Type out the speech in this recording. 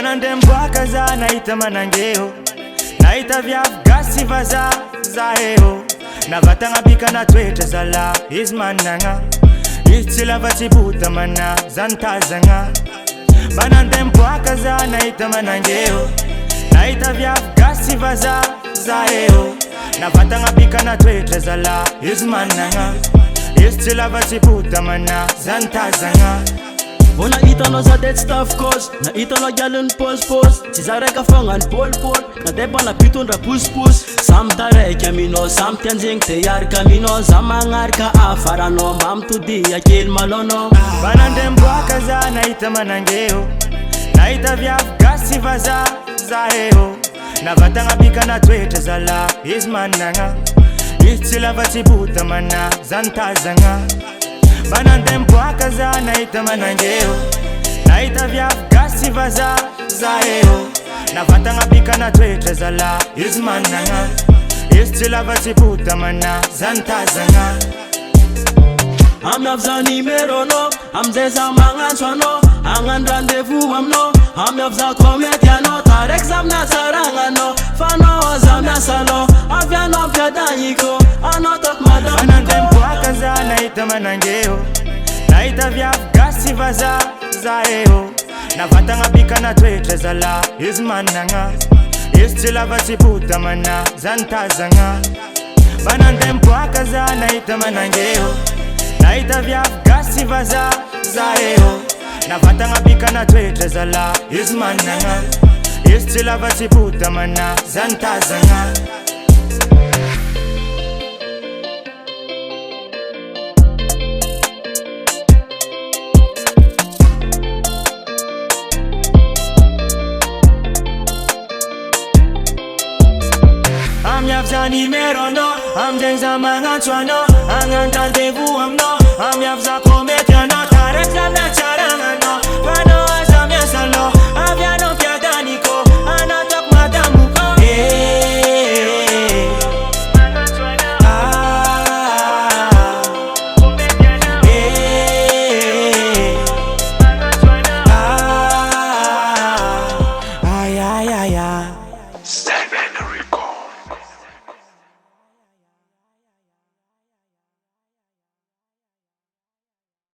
Banandembwaka za naita manangeo, naita viavu gasy vaza zaheo. Navatanga bika na twete zala izmananga, ichila vachibuta mana zantazanga. Banandembwaka za naita manangeo, naita viavu gasy vaza zaheo. Navatanga bika na twete zala izmananga, ichila vachibuta mana zantazanga. Bona italo za dead stuff cause na italo gyalun pos Cizareka fangan pol na deba na pitundra pus Sam tareka mino sam tianjing te yar kamino Zamangar ka afarano mam tudi ya kil malono. Banandembwaka za naita manangeo, naita viavu gasy vaza zaheo. Navatanga bika na twete zala izmananga, ichila vachibuta mana zantazanga. Banandembwaka za naita manangeo, naita viavu gasy vaza zaheo. Navatanga bika na twete zala izmananga, ichila vachibuta mana zantazanga. Amyavza nimero no, amzeza mangan swano, angan rendezvous amno. Amyavza kometiano, tarek zamna sarangano, fano zamna salo, aviano piadanyiko, anotok madam. Banandembwaka za naita manangeo, naita viavu gasy vaza zaheo. Navatanga bika na twete zala izmananga, ichila vachibuta mana zantazanga. Banandembwaka za naita manangeo, naita viavu gasy vaza zaheo. Navatanga bika na twete zala izmananga, ichila vachibuta mana zantazanga. Amyavza nimero no, amzenza mangan swano, angan rendezvous amno. Amyavza kometiano, tarek zamna